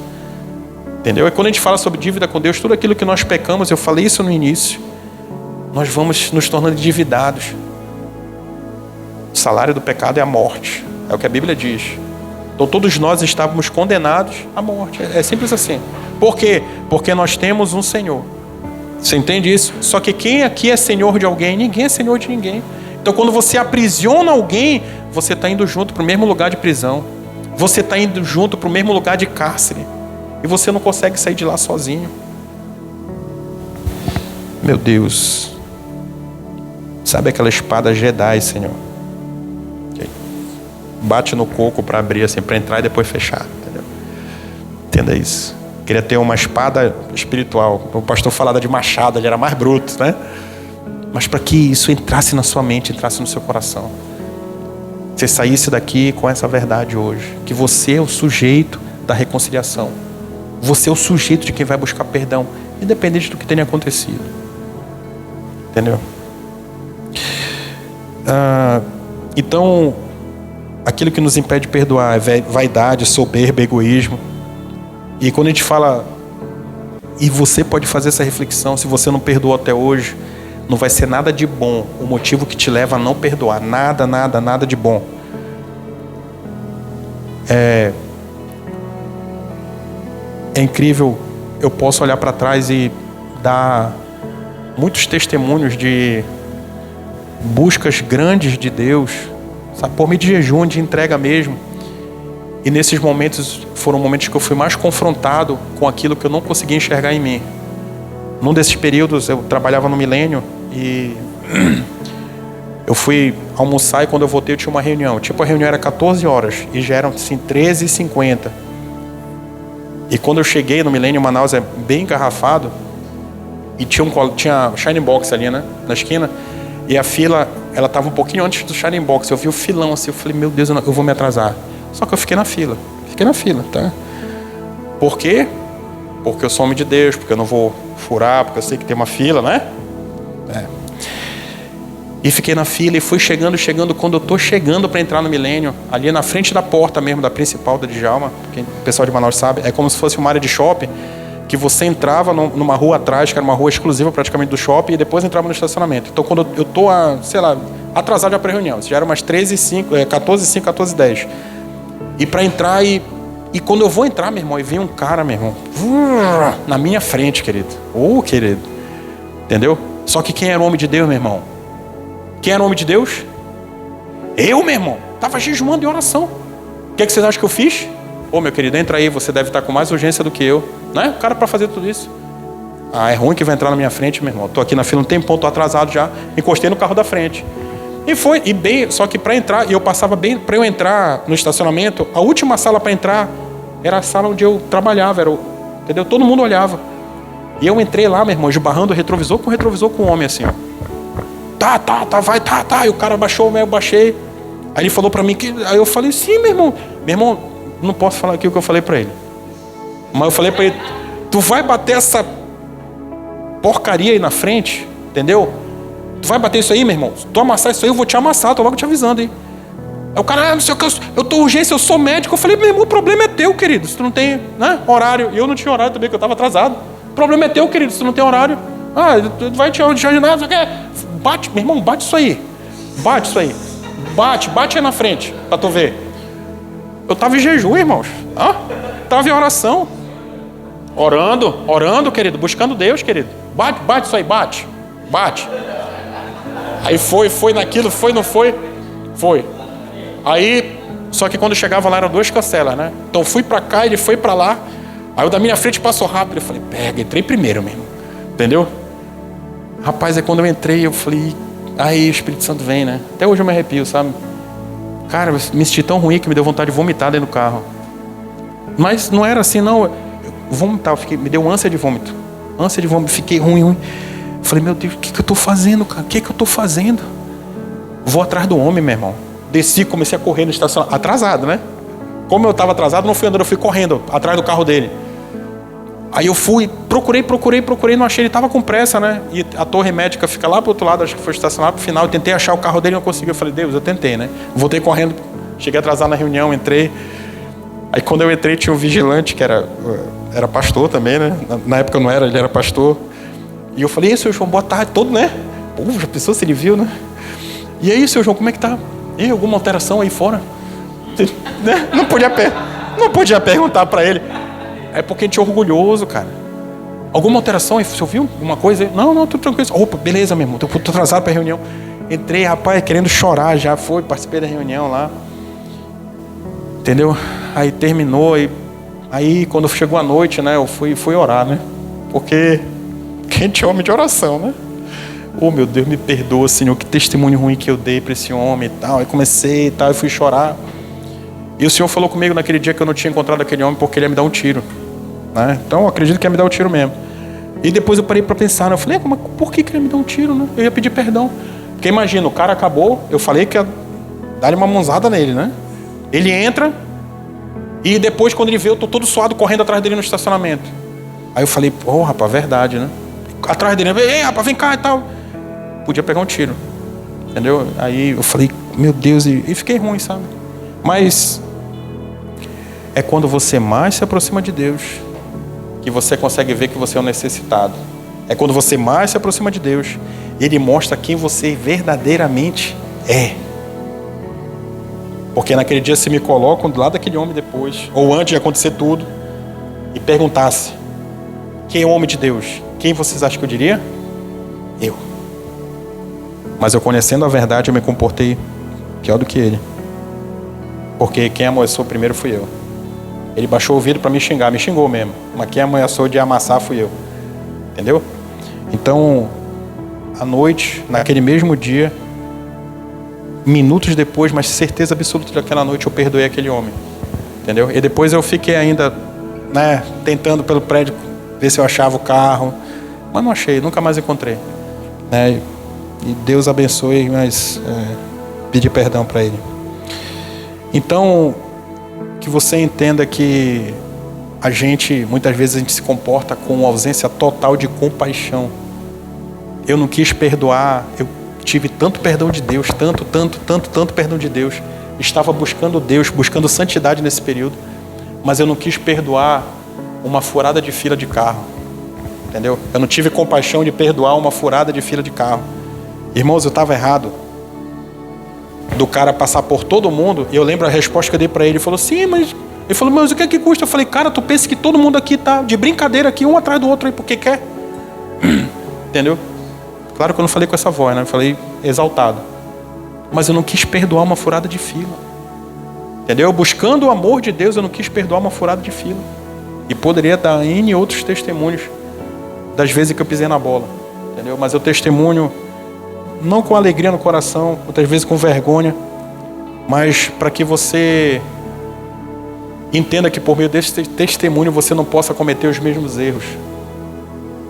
Entendeu? E quando a gente fala sobre dívida com Deus, tudo aquilo que nós pecamos, eu falei isso no início, nós vamos nos tornando endividados. O salário do pecado é a morte, é o que a Bíblia diz. Então todos nós estávamos condenados à morte, é simples assim. Por quê? Porque nós temos um Senhor. Você entende isso? Só que quem aqui é senhor de alguém? Ninguém é senhor de ninguém. Então quando você aprisiona alguém, você está indo junto para o mesmo lugar de prisão. Você está indo junto para o mesmo lugar de cárcere. E você não consegue sair de lá sozinho. Meu Deus. Sabe aquela espada Jedi, Senhor? Bate no coco para abrir assim, para entrar e depois fechar. Entendeu? Entenda isso. Queria ter uma espada espiritual. O pastor falava de machado, ele era mais bruto, né? Mas para que isso entrasse na sua mente, entrasse no seu coração. Você saísse daqui com essa verdade hoje. Que você é o sujeito da reconciliação. Você é o sujeito de quem vai buscar perdão, independente do que tenha acontecido. Entendeu? Então, aquilo que nos impede de perdoar é vaidade, soberba, egoísmo. E quando a gente fala, e você pode fazer essa reflexão, se você não perdoou até hoje, não vai ser nada de bom o motivo que te leva a não perdoar. Nada, nada, nada de bom. É incrível, eu posso olhar para trás e dar muitos testemunhos de buscas grandes de Deus, sabe, por meio de jejum, de entrega mesmo. E nesses momentos foram momentos que eu fui mais confrontado com aquilo que eu não conseguia enxergar em mim. Num desses períodos eu trabalhava no Milênio e eu fui almoçar, e quando eu voltei eu tinha uma reunião. Tipo, a reunião era 14 horas e já eram assim 13h50. E quando eu cheguei no Milênio, Manaus é bem engarrafado, e tinha Shining Box ali, né, na esquina, e a fila, ela estava um pouquinho antes do Shining Box. Eu vi o filão assim, eu falei, meu Deus, eu vou me atrasar. Só que eu fiquei na fila, tá? Por quê? Porque eu sou homem de Deus, porque eu não vou furar, porque eu sei que tem uma fila, né? E fiquei na fila e fui chegando. Quando eu tô chegando para entrar no Milênio, ali na frente da porta mesmo, da principal da Djalma, que o pessoal de Manaus sabe, é como se fosse uma área de shopping, que você entrava numa rua atrás, que era uma rua exclusiva praticamente do shopping, e depois entrava no estacionamento. Então quando eu tô, atrasado já para a reunião, já era umas 14h05, 14h10. E para entrar, e quando eu vou entrar, meu irmão, e vem um cara, meu irmão, na minha frente, querido. Querido. Entendeu? Só que quem era o homem de Deus, meu irmão? Quem era o homem de Deus? Eu, meu irmão, estava jejuando em oração. O que vocês acham que eu fiz? Meu querido, entra aí, você deve estar com mais urgência do que eu. Não é? O cara para fazer tudo isso. É ruim que vai entrar na minha frente, meu irmão. Estou aqui na fila um tempão, estou atrasado já. Encostei no carro da frente. Só que para entrar, e eu passava bem, para eu entrar no estacionamento, a última sala para entrar era a sala onde eu trabalhava, entendeu? Todo mundo olhava. E eu entrei lá, meu irmão, esbarrando o retrovisor com o homem assim, ó. Vai. E o cara baixou, eu baixei. Aí ele falou para mim, aí eu falei, sim, meu irmão, não posso falar aqui o que eu falei para ele. Mas eu falei para ele, tu vai bater essa porcaria aí na frente, entendeu? Tu vai bater isso aí, meu irmão? Se tu amassar isso aí, eu vou te amassar, tô logo te avisando, hein? Aí o cara, não sei o que, eu tô urgência, eu sou médico. Eu falei, meu irmão, o problema é teu, querido. Se tu não tem, né, horário. E eu não tinha horário também, porque eu tava atrasado. O problema é teu, querido, se tu não tem horário. Tu vai te agendar, não sei o que. Bate, meu irmão, bate isso aí. Bate aí na frente, pra tu ver. Eu tava em jejum, irmãos. Tava em oração. Orando, querido, buscando Deus, querido. Bate isso aí, bate. Aí foi naquilo, não foi? Foi. Aí, só que quando eu chegava lá, eram 2 cancelas, né? Então fui pra cá, ele foi pra lá. Aí o da minha frente passou rápido. Eu falei, entrei primeiro mesmo. Entendeu? Rapaz, aí quando eu entrei, eu falei, Aí o Espírito Santo vem, né? Até hoje eu me arrepio, sabe? Cara, eu me senti tão ruim que me deu vontade de vomitar dentro do carro. Mas não era assim, não. Eu vomitar, me deu ânsia de vômito. Ânsia de vômito, fiquei ruim. Falei, meu Deus, o que eu tô fazendo, cara? O que eu tô fazendo? Vou atrás do homem, meu irmão. Desci, comecei a correr no estacionamento. Atrasado, né? Como eu estava atrasado, não fui andando, eu fui correndo atrás do carro dele. Aí eu fui, procurei, não achei, ele estava com pressa, né? E a torre médica fica lá pro outro lado, acho que foi estacionado pro final. Eu tentei achar o carro dele, não consegui. Eu falei, Deus, eu tentei, né? Voltei correndo, cheguei atrasado na reunião, entrei. Aí quando eu entrei, tinha um vigilante, que era pastor também, né? Na época eu não era, ele era pastor. E eu falei, seu João, boa tarde, todo, né? Pô, já pensou se ele viu, né? E aí, seu João, como é que tá? E alguma alteração aí fora? Né? Não podia perguntar para ele. É porque a gente é orgulhoso, cara. Alguma alteração? Você ouviu alguma coisa? Não, tô tranquilo. Opa, beleza, meu irmão. Tô atrasado para a reunião. Entrei, rapaz, querendo chorar já. Participei da reunião lá. Entendeu? Aí terminou. Aí quando chegou a noite, né? Eu fui orar, né? Porque a gente é homem de oração, né? Oh, meu Deus, me perdoa, Senhor. Que testemunho ruim que eu dei para esse homem e tal. Aí comecei e tal, e fui chorar. E o Senhor falou comigo naquele dia que eu não tinha encontrado aquele homem porque ele ia me dar um tiro, né? Então eu acredito que ia me dar um tiro mesmo. E depois eu parei para pensar, né? Eu falei, mas por que ele ia me dar um tiro, né? Eu ia pedir perdão. Porque imagina, o cara acabou, eu falei que ia dar-lhe uma mãozada nele, né? Ele entra e depois quando ele vê, eu tô todo suado correndo atrás dele no estacionamento. Aí eu falei, pô, rapaz, verdade, né? Atrás dele, ei, rapaz, vem cá e tal. Podia pegar um tiro, entendeu? Aí eu falei, meu Deus, e fiquei ruim, sabe? Mas é quando você mais se aproxima de Deus que você consegue ver que você é um necessitado. É quando você mais se aproxima de Deus e Ele mostra quem você verdadeiramente é. Porque naquele dia se me colocam do lado daquele homem depois, ou antes de acontecer tudo, e perguntasse, quem é o homem de Deus? Quem vocês acham que eu diria? Eu. Mas eu conhecendo a verdade, eu me comportei pior do que ele. Porque quem ameaçou primeiro fui eu. Ele baixou o vidro para me xingar, me xingou mesmo. Mas quem ameaçou de amassar fui eu. Entendeu? Então, à noite, naquele mesmo dia, minutos depois, mas certeza absoluta daquela noite, eu perdoei aquele homem. Entendeu? E depois eu fiquei ainda, né, tentando pelo prédio ver se eu achava o carro. Mas não achei, nunca mais encontrei. Né? E Deus abençoe, mas pedi perdão para ele. Então, que você entenda que muitas vezes a gente se comporta com ausência total de compaixão. Eu não quis perdoar, eu tive tanto perdão de Deus, tanto perdão de Deus. Estava buscando Deus, buscando santidade nesse período, mas eu não quis perdoar uma furada de fila de carro. Entendeu? Eu não tive compaixão de perdoar uma furada de fila de carro. Irmãos, eu estava errado. Do cara passar por todo mundo, e eu lembro a resposta que eu dei para ele. Ele falou, sim, mas... Ele falou, mas o que é que custa? Eu falei, cara, tu pensa que todo mundo aqui tá de brincadeira aqui, um atrás do outro aí, porque quer? Entendeu? Claro que eu não falei com essa voz, né? Eu falei exaltado. Mas eu não quis perdoar uma furada de fila. Entendeu? Buscando o amor de Deus, eu não quis perdoar uma furada de fila. E poderia dar N outros testemunhos das vezes que eu pisei na bola. Entendeu? Mas eu testemunho não com alegria no coração, outras vezes com vergonha, mas para que você entenda que por meio desse testemunho você não possa cometer os mesmos erros.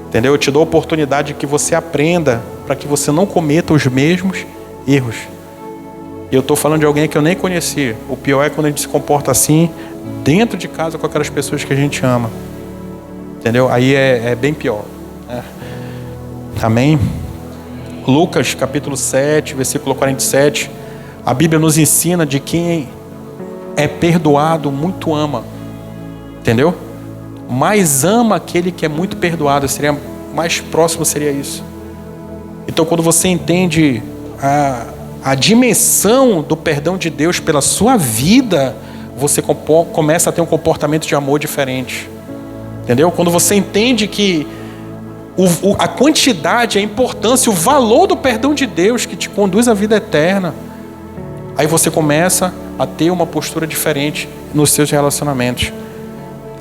Entendeu? Eu te dou a oportunidade de que você aprenda para que você não cometa os mesmos erros. E eu estou falando de alguém que eu nem conheci. O pior é quando a gente se comporta assim dentro de casa com aquelas pessoas que a gente ama. Entendeu? Aí é bem pior. Amém? Lucas capítulo 7, versículo 47. A Bíblia nos ensina de quem é perdoado, muito ama. Entendeu? Mais ama aquele que é muito perdoado. Seria mais próximo, seria isso. Então quando você entende a dimensão do perdão de Deus pela sua vida, você começa a ter um comportamento de amor diferente. Entendeu? Quando você entende que a quantidade, a importância, o valor do perdão de Deus que te conduz à vida eterna, aí você começa a ter uma postura diferente nos seus relacionamentos.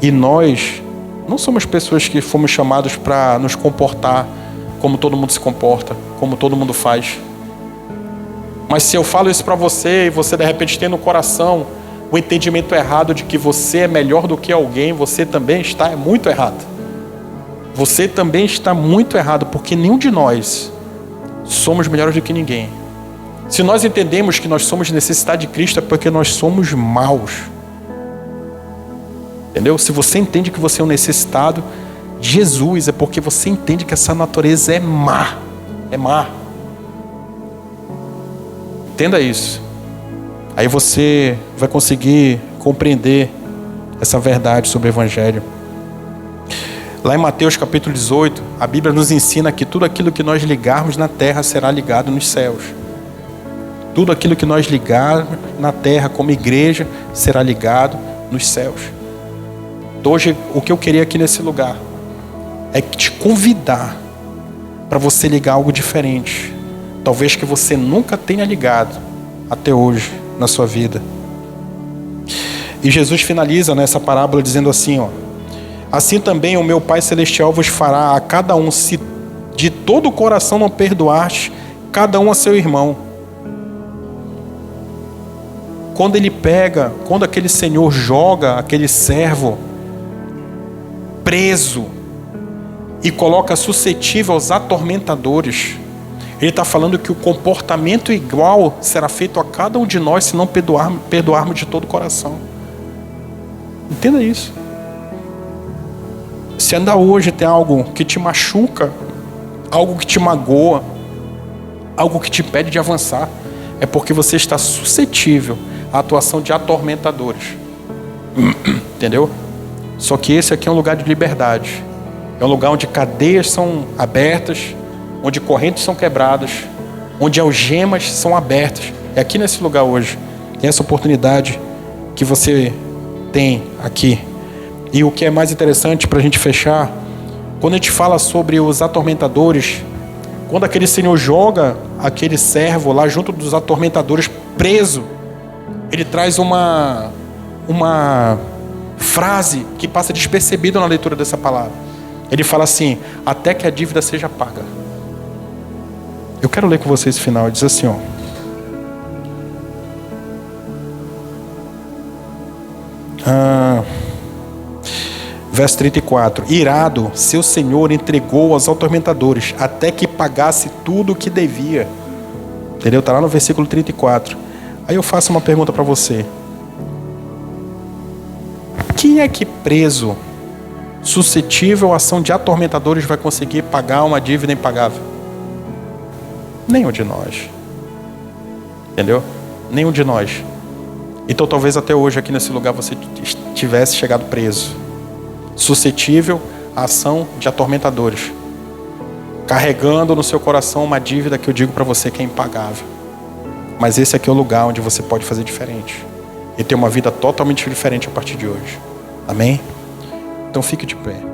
E nós não somos pessoas que fomos chamados para nos comportar como todo mundo se comporta, como todo mundo faz. Mas se eu falo isso para você e você de repente tem no coração o entendimento errado de que você é melhor do que alguém, você também está muito errado. Você também está muito errado, porque nenhum de nós somos melhores do que ninguém. Se nós entendemos que nós somos necessidade de Cristo, é porque nós somos maus. Entendeu? Se você entende que você é um necessitado de Jesus, é porque você entende que essa natureza é má. É má. Entenda isso. Aí você vai conseguir compreender essa verdade sobre o Evangelho. Lá em Mateus capítulo 18, a Bíblia nos ensina que tudo aquilo que nós ligarmos na terra será ligado nos céus. Tudo aquilo que nós ligarmos na terra como igreja será ligado nos céus. Então, hoje, o que eu queria aqui nesse lugar é te convidar para você ligar algo diferente. Talvez que você nunca tenha ligado até hoje na sua vida. E Jesus finaliza nessa parábola dizendo assim, ó: assim também o meu Pai Celestial vos fará a cada um, se de todo o coração não perdoaste cada um a seu irmão. Quando aquele senhor joga aquele servo preso e coloca suscetível aos atormentadores, ele está falando que o comportamento igual será feito a cada um de nós se não perdoarmos de todo o coração. Entenda isso. Se ainda hoje tem algo que te machuca, algo que te magoa, algo que te impede de avançar, é porque você está suscetível à atuação de atormentadores. Entendeu? Só que esse aqui é um lugar de liberdade. É um lugar onde cadeias são abertas, onde correntes são quebradas, onde algemas são abertas. É aqui nesse lugar hoje. Tem essa oportunidade que você tem aqui. E o que é mais interessante para a gente fechar, quando a gente fala sobre os atormentadores, quando aquele senhor joga aquele servo lá junto dos atormentadores preso, ele traz uma frase que passa despercebida na leitura dessa palavra. Ele fala assim: até que a dívida seja paga. Eu quero ler com vocês esse final. Ele diz assim, ó: verso 34. Irado, seu senhor entregou aos atormentadores até que pagasse tudo o que devia. Entendeu? Está lá no versículo 34. Aí eu faço uma pergunta para você. Quem é que preso, suscetível à ação de atormentadores, vai conseguir pagar uma dívida impagável? Nenhum de nós. Entendeu? Nenhum de nós. Então talvez até hoje aqui nesse lugar você tivesse chegado preso, suscetível à ação de atormentadores, carregando no seu coração uma dívida que eu digo para você que é impagável. Mas esse aqui é o lugar onde você pode fazer diferente e ter uma vida totalmente diferente a partir de hoje. Amém? Então fique de pé.